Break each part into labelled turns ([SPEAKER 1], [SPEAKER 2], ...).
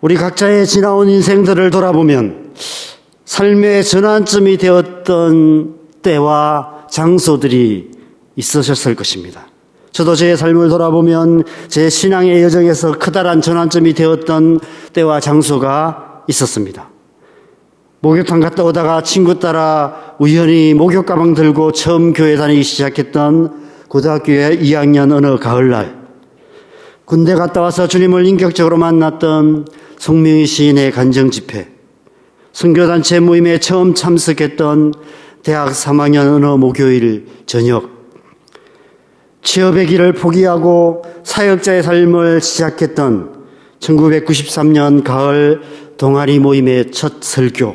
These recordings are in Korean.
[SPEAKER 1] 우리 각자의 지나온 인생들을 돌아보면 삶의 전환점이 되었던 때와 장소들이 있으셨을 것입니다. 저도 제 삶을 돌아보면 제 신앙의 여정에서 커다란 전환점이 되었던 때와 장소가 있었습니다. 목욕탕 갔다 오다가 친구 따라 우연히 목욕 가방 들고 처음 교회 다니기 시작했던 고등학교 2학년 어느 가을날, 군대 갔다 와서 주님을 인격적으로 만났던 송명희 시인의 간정집회, 선교단체 모임에 처음 참석했던 대학 3학년 어느 목요일 저녁, 취업의 길을 포기하고 사역자의 삶을 시작했던 1993년 가을 동아리 모임의 첫 설교,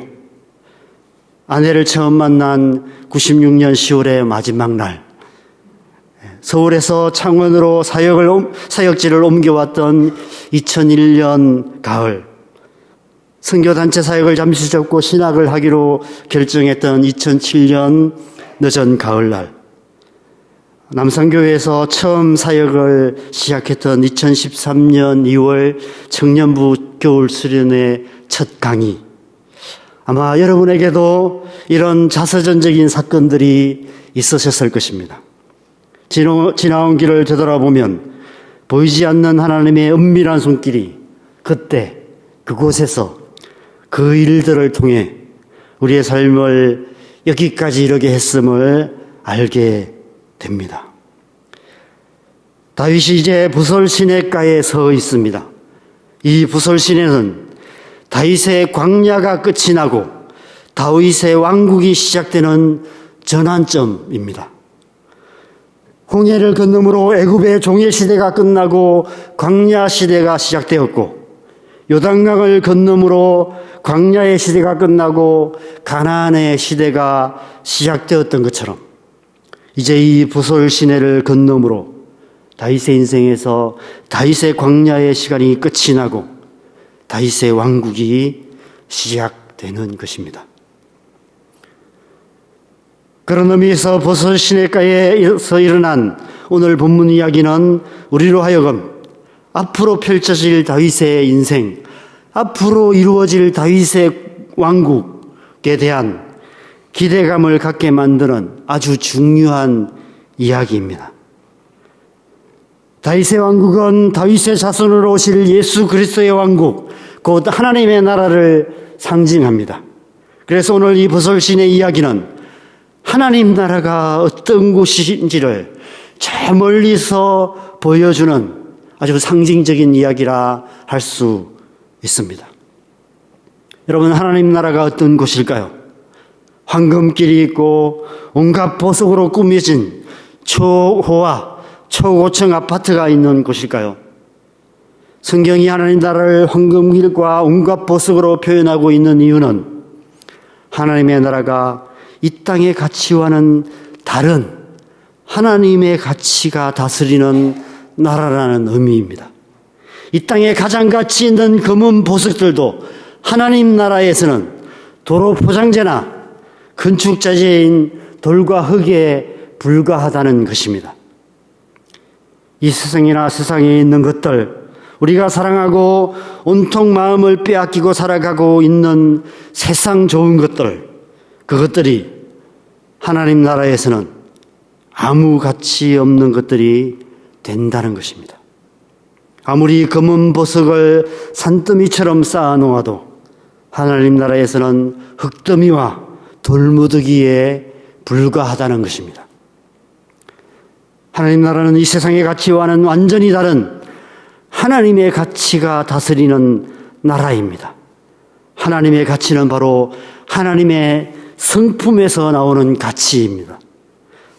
[SPEAKER 1] 아내를 처음 만난 96년 10월의 마지막 날, 서울에서 창원으로 사역지를 옮겨왔던 2001년 가을, 선교단체 사역을 잠시 접고 신학을 하기로 결정했던 2007년 늦은 가을날, 남산교회에서 처음 사역을 시작했던 2013년 2월 청년부 겨울 수련회 첫 강의. 아마 여러분에게도 이런 자서전적인 사건들이 있으셨을 것입니다. 지나온 길을 되돌아보면 보이지 않는 하나님의 은밀한 손길이 그때 그곳에서 그 일들을 통해 우리의 삶을 여기까지 이르게 했음을 알게 됩니다. 다윗이 이제 부설 시내가에 서 있습니다. 이 부설 시내는 다윗의 광야가 끝이 나고 다윗의 왕국이 시작되는 전환점입니다. 홍해를 건너므로 애굽의 종의 시대가 끝나고 광야 시대가 시작되었고, 요단강을 건너므로 광야의 시대가 끝나고 가나안의 시대가 시작되었던 것처럼 이제 이 부솔 시내를 건너므로 다윗의 인생에서 다윗의 광야의 시간이 끝이 나고 다윗의 왕국이 시작되는 것입니다. 그런 의미에서 부솔 시내가에서 일어난 오늘 본문 이야기는 우리로 하여금 앞으로 펼쳐질 다윗의 인생, 앞으로 이루어질 다윗의 왕국에 대한 기대감을 갖게 만드는 아주 중요한 이야기입니다. 다윗의 왕국은 다윗의 자손으로 오실 예수 그리스도의 왕국, 곧 하나님의 나라를 상징합니다. 그래서 오늘 이 부솔신의 이야기는 하나님 나라가 어떤 곳인지를 저 멀리서 보여주는 아주 상징적인 이야기라 할 수 있습니다. 여러분, 하나님 나라가 어떤 곳일까요? 황금길이 있고 온갖 보석으로 꾸며진 초호화, 초고층 아파트가 있는 곳일까요? 성경이 하나님 나라를 황금길과 온갖 보석으로 표현하고 있는 이유는 하나님의 나라가 이 땅의 가치와는 다른 하나님의 가치가 다스리는 나라라는 의미입니다. 이 땅에 가장 가치 있는 금은 보석들도 하나님 나라에서는 도로 포장재나 건축자재인 돌과 흙에 불과하다는 것입니다. 이 세상이나 세상에 있는 것들, 우리가 사랑하고 온통 마음을 빼앗기고 살아가고 있는 세상 좋은 것들, 그것들이 하나님 나라에서는 아무 가치 없는 것들이 된다는 것입니다. 아무리 금은 보석을 산더미처럼 쌓아놓아도 하나님 나라에서는 흙더미와 돌무더기에 불과하다는 것입니다. 하나님 나라는 이 세상의 가치와는 완전히 다른 하나님의 가치가 다스리는 나라입니다. 하나님의 가치는 바로 하나님의 성품에서 나오는 가치입니다.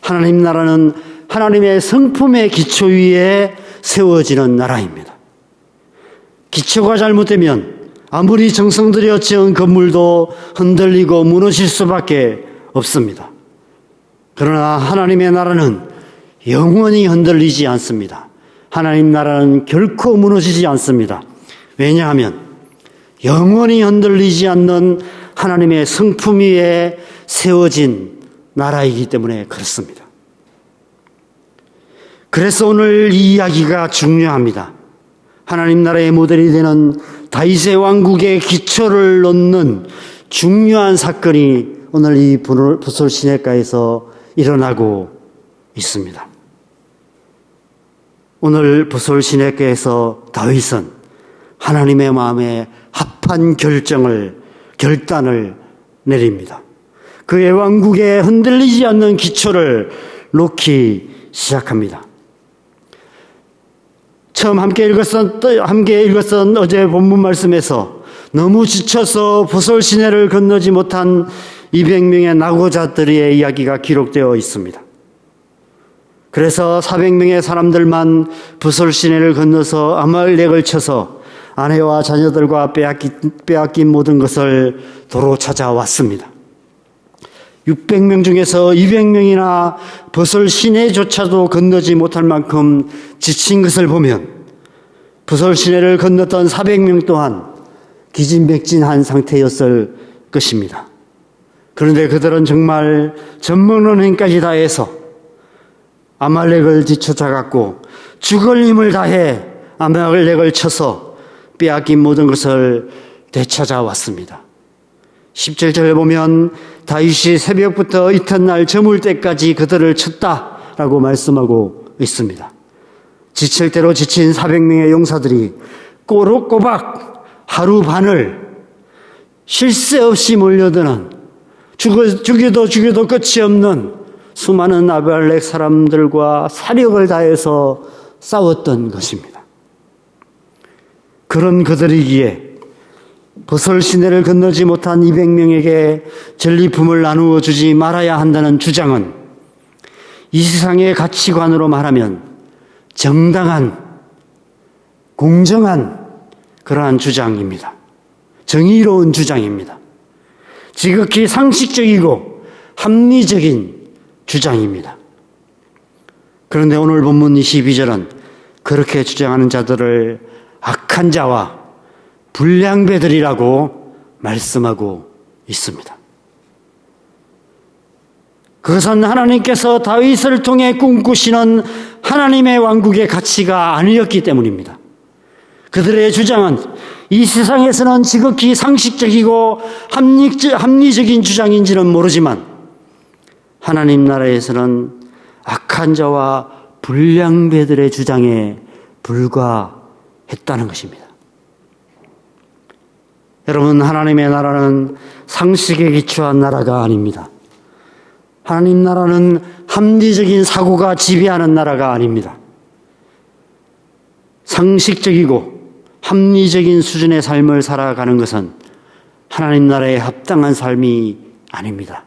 [SPEAKER 1] 하나님 나라는 하나님의 성품의 기초 위에 세워지는 나라입니다. 기초가 잘못되면 아무리 정성 들여 지은 건물도 흔들리고 무너질 수밖에 없습니다. 그러나 하나님의 나라는 영원히 흔들리지 않습니다. 하나님 나라는 결코 무너지지 않습니다. 왜냐하면 영원히 흔들리지 않는 하나님의 성품 위에 세워진 나라이기 때문에 그렇습니다. 그래서 오늘 이 이야기가 중요합니다. 하나님 나라의 모델이 되는 다윗의 왕국의 기초를 놓는 중요한 사건이 오늘 이 부솔 시내가에서 일어나고 있습니다. 오늘 부솔 시내가에서 다윗은 하나님의 마음에 합한 결단을 내립니다. 그의 왕국에 흔들리지 않는 기초를 놓기 시작합니다. 처음 함께 읽었던 어제 본문 말씀에서 너무 지쳐서 부솔 시내를 건너지 못한 200명의 낙오자들의 이야기가 기록되어 있습니다. 그래서 400명의 사람들만 부솔 시내를 건너서 아말렉을 쳐서 아내와 자녀들과 빼앗긴 모든 것을 도로 찾아왔습니다. 600명 중에서 200명이나 부솔 시내조차도 건너지 못할 만큼 지친 것을 보면 부솔 시내를 건넜던 400명 또한 기진맥진한 상태였을 것입니다. 그런데 그들은 정말 젖먹는 힘까지 다해서 아말렉을 뒤쫓아갔고 죽을 힘을 다해 아말렉을 쳐서 빼앗긴 모든 것을 되찾아왔습니다. 17절에 보면 다윗이 새벽부터 이튿날 저물 때까지 그들을 쳤다라고 말씀하고 있습니다. 지칠 대로 지친 400명의 용사들이 꼬박꼬박 하루 반을 쉴 새 없이 몰려드는 죽여도 끝이 없는 수많은 아말렉 사람들과 사력을 다해서 싸웠던 것입니다. 그런 그들이기에 부솔 시내를 건너지 못한 200명에게 전리품을 나누어 주지 말아야 한다는 주장은 이 세상의 가치관으로 말하면 정당한, 공정한 그러한 주장입니다. 정의로운 주장입니다. 지극히 상식적이고 합리적인 주장입니다. 그런데 오늘 본문 22절은 그렇게 주장하는 자들을 악한 자와 불량배들이라고 말씀하고 있습니다. 그것은 하나님께서 다윗을 통해 꿈꾸시는 하나님의 왕국의 가치가 아니었기 때문입니다. 그들의 주장은 이 세상에서는 지극히 상식적이고 합리적인 주장인지는 모르지만 하나님 나라에서는 악한 자와 불량배들의 주장에 불과했다는 것입니다. 여러분, 하나님의 나라는 상식에 기초한 나라가 아닙니다. 하나님 나라는 합리적인 사고가 지배하는 나라가 아닙니다. 상식적이고 합리적인 수준의 삶을 살아가는 것은 하나님 나라에 합당한 삶이 아닙니다.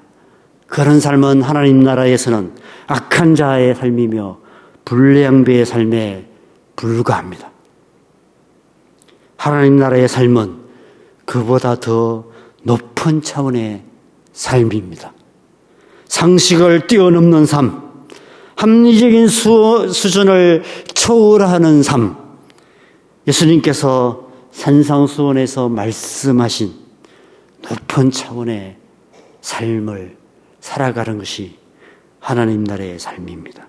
[SPEAKER 1] 그런 삶은 하나님 나라에서는 악한 자의 삶이며 불량배의 삶에 불과합니다. 하나님 나라의 삶은 그보다 더 높은 차원의 삶입니다. 상식을 뛰어넘는 삶, 합리적인 수준을 초월하는 삶, 예수님께서 산상수훈에서 말씀하신 높은 차원의 삶을 살아가는 것이 하나님 나라의 삶입니다.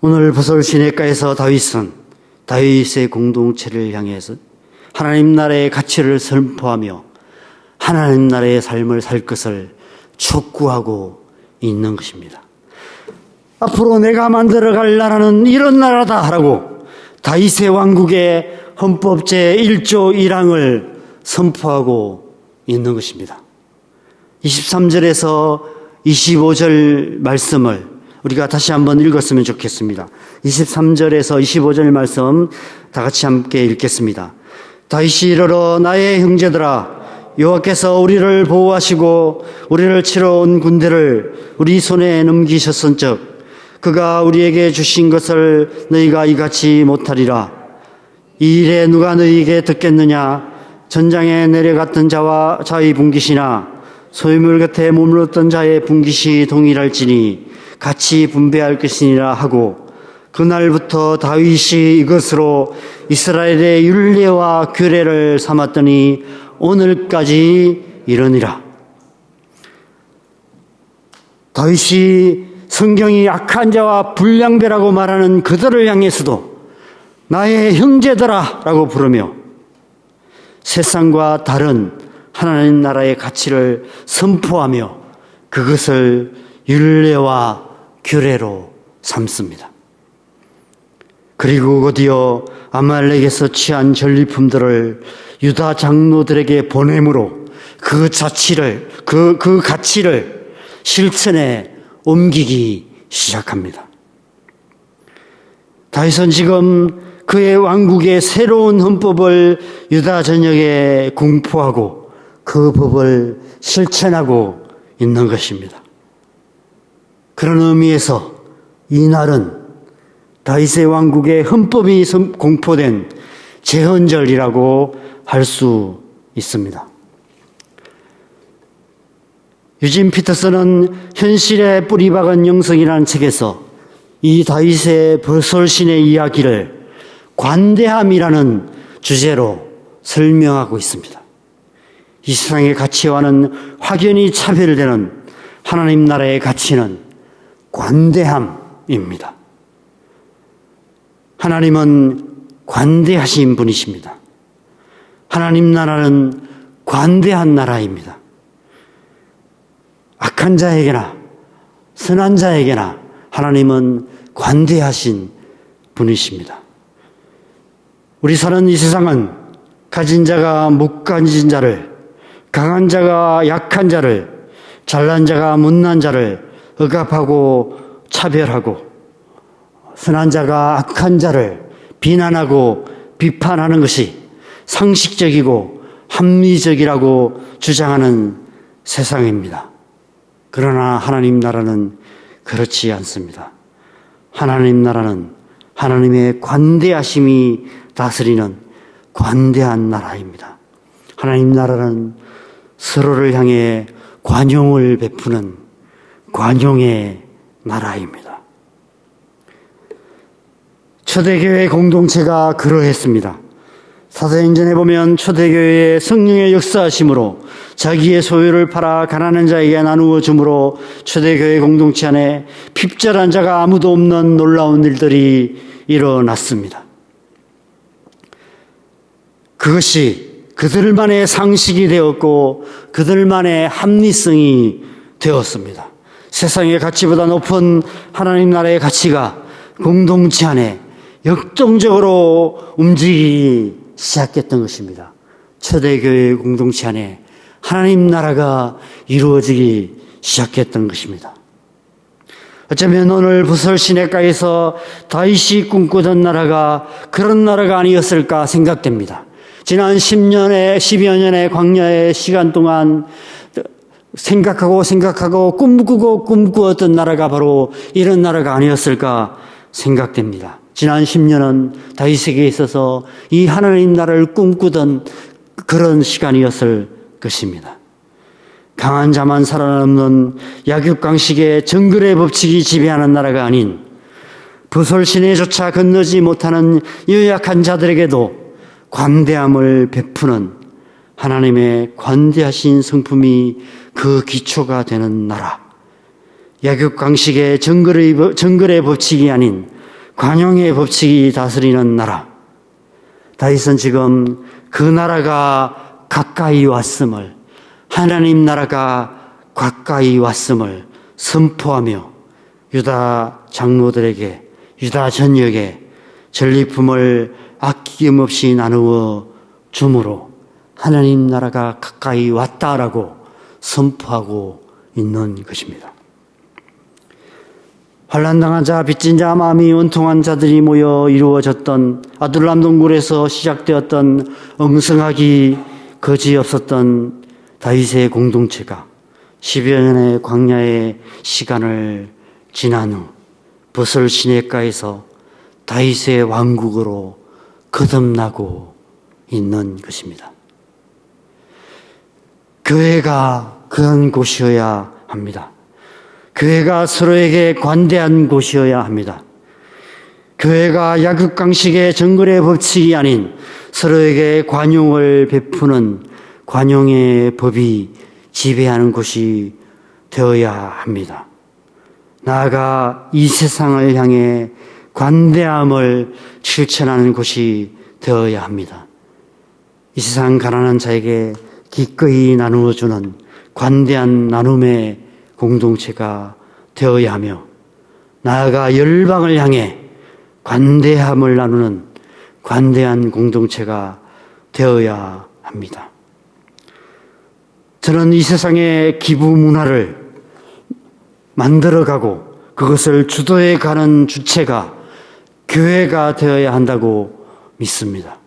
[SPEAKER 1] 오늘 부솔 시내가에서 다윗은 다윗의 공동체를 향해서 하나님 나라의 가치를 선포하며 하나님 나라의 삶을 살 것을 촉구하고 있는 것입니다. 앞으로 내가 만들어갈 나라는 이런 나라다라고 다윗의 왕국의 헌법 제1조 1항을 선포하고 있는 것입니다. 23절에서 25절 말씀을 우리가 다시 한번 읽었으면 좋겠습니다. 23절에서 25절 말씀 다 같이 함께 읽겠습니다. 다윗이 이르러 나의 형제들아 여호와께서 우리를 보호하시고 우리를 치러 온 군대를 우리 손에 넘기셨은즉 그가 우리에게 주신 것을 너희가 이같이 못하리라. 이 일에 누가 너희에게 듣겠느냐? 전장에 내려갔던 자의 분깃이나 소유물 곁에 머물렀던 자의 분깃이 동일할지니 같이 분배할 것이니라 하고 그날부터 다윗이 이것으로 이스라엘의 율례와 규례를 삼았더니 오늘까지 이르니라. 다윗이 성경이 악한 자와 불량배라고 말하는 그들을 향해서도 나의 형제들아 라고 부르며 세상과 다른 하나님 나라의 가치를 선포하며 그것을 율례와 규례로 삼습니다. 그리고 곧이어 아말렉에서 취한 전리품들을 유다 장로들에게 보냄으로 그 가치를 실천에 옮기기 시작합니다. 다윗은 지금 그의 왕국의 새로운 헌법을 유다 전역에 공포하고 그 법을 실천하고 있는 것입니다. 그런 의미에서 이날은 다윗의 왕국의 헌법이 공포된 제헌절이라고 할 수 있습니다. 유진 피터슨은 현실에 뿌리박은 영성이라는 책에서 이 다윗의 벌설신의 이야기를 관대함이라는 주제로 설명하고 있습니다. 이 세상의 가치와는 확연히 차별되는 하나님 나라의 가치는 관대함입니다. 하나님은 관대하신 분이십니다. 하나님 나라는 관대한 나라입니다. 악한 자에게나 선한 자에게나 하나님은 관대하신 분이십니다. 우리 사는 이 세상은 가진 자가 못 가진 자를, 강한 자가 약한 자를, 잘난 자가 못난 자를 억압하고 차별하고 선한 자가 악한 자를 비난하고 비판하는 것이 상식적이고 합리적이라고 주장하는 세상입니다. 그러나 하나님 나라는 그렇지 않습니다. 하나님 나라는 하나님의 관대하심이 다스리는 관대한 나라입니다. 하나님 나라는 서로를 향해 관용을 베푸는 관용의 나라입니다. 초대교회 공동체가 그러했습니다. 사도행전에 보면 초대교회의 성령의 역사하심으로 자기의 소유를 팔아 가난한 자에게 나누어 주므로 초대교회 공동체 안에 핍절한 자가 아무도 없는 놀라운 일들이 일어났습니다. 그것이 그들만의 상식이 되었고 그들만의 합리성이 되었습니다. 세상의 가치보다 높은 하나님 나라의 가치가 공동체 안에 역동적으로 움직이기 시작했던 것입니다. 초대교회 공동체 안에 하나님 나라가 이루어지기 시작했던 것입니다. 어쩌면 오늘 부설 시내가에서 다윗이 꿈꾸던 나라가 그런 나라가 아니었을까 생각됩니다. 지난 10여 년의 광야의 시간 동안 생각하고 꿈꾸었던 나라가 바로 이런 나라가 아니었을까 생각됩니다. 지난 10년은 다윗에게 있어서 이 하나님 나라를 꿈꾸던 그런 시간이었을 것입니다. 강한 자만 살아남는 약육강식의 정글의 법칙이 지배하는 나라가 아닌 부설 시내조차 건너지 못하는 연약한 자들에게도 관대함을 베푸는 하나님의 관대하신 성품이 그 기초가 되는 나라. 약육강식의 정글의 법칙이 아닌 관용의 법칙이 다스리는 나라. 다윗은 지금 그 나라가 가까이 왔음을, 하나님 나라가 가까이 왔음을 선포하며 유다 장로들에게, 유다 전역에 전리품을 아낌없이 나누어 주므로 하나님 나라가 가까이 왔다라고 선포하고 있는 것입니다. 환난당한 자, 빚진 자, 마음이 원통한 자들이 모여 이루어졌던 아둘람 동굴에서 시작되었던 엉성하기 거지없었던 다윗의 공동체가 10여 년의 광야의 시간을 지난 후 버설 시내가에서 다윗의 왕국으로 거듭나고 있는 것입니다. 교회가 그런 곳이어야 합니다. 교회가 서로에게 관대한 곳이어야 합니다. 교회가 약육강식의 정글의 법칙이 아닌 서로에게 관용을 베푸는 관용의 법이 지배하는 곳이 되어야 합니다. 나아가 이 세상을 향해 관대함을 실천하는 곳이 되어야 합니다. 이 세상 가난한 자에게 기꺼이 나누어주는 관대한 나눔의 공동체가 되어야 하며, 나아가 열방을 향해 관대함을 나누는 관대한 공동체가 되어야 합니다. 저는 이 세상의 기부 문화를 만들어가고 그것을 주도해 가는 주체가 교회가 되어야 한다고 믿습니다.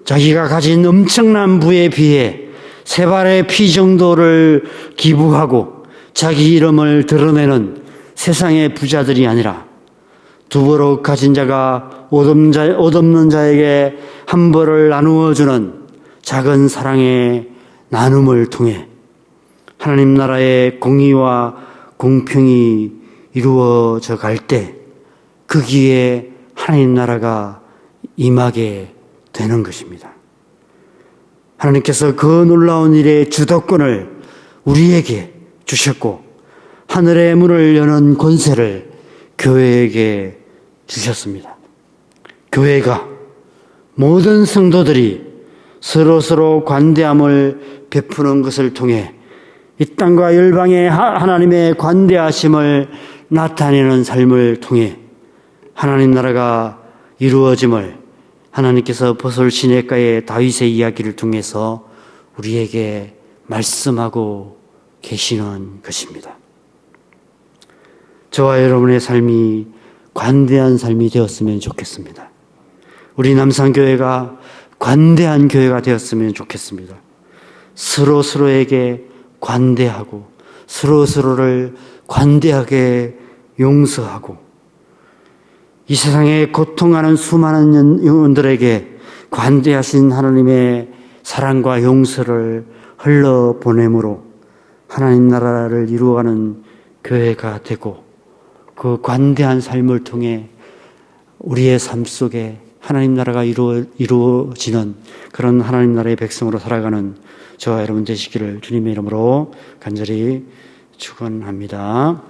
[SPEAKER 1] 자기가 가진 엄청난 부에 비해 세 발의 피 정도를 기부하고 자기 이름을 드러내는 세상의 부자들이 아니라, 두 벌을 가진 자가 옷 없는 자에게 한 벌을 나누어주는 작은 사랑의 나눔을 통해 하나님 나라의 공의와 공평이 이루어져 갈 때 거기에 하나님 나라가 임하게 되는 것입니다. 하나님께서 그 놀라운 일의 주도권을 우리에게 주셨고, 하늘의 문을 여는 권세를 교회에게 주셨습니다. 교회가, 모든 성도들이 서로 관대함을 베푸는 것을 통해 이 땅과 열방의 하나님의 관대하심을 나타내는 삶을 통해 하나님 나라가 이루어짐을 하나님께서 보솔 시내가의 다윗의 이야기를 통해서 우리에게 말씀하고 계시는 것입니다. 저와 여러분의 삶이 관대한 삶이 되었으면 좋겠습니다. 우리 남산교회가 관대한 교회가 되었으면 좋겠습니다. 서로에게 관대하고 서로를 관대하게 용서하고, 이 세상에 고통하는 수많은 영혼들에게 관대하신 하나님의 사랑과 용서를 흘러보내므로 하나님 나라를 이루어가는 교회가 되고, 그 관대한 삶을 통해 우리의 삶 속에 하나님 나라가 이루어지는 그런 하나님 나라의 백성으로 살아가는 저와 여러분 되시기를 주님의 이름으로 간절히 축원합니다.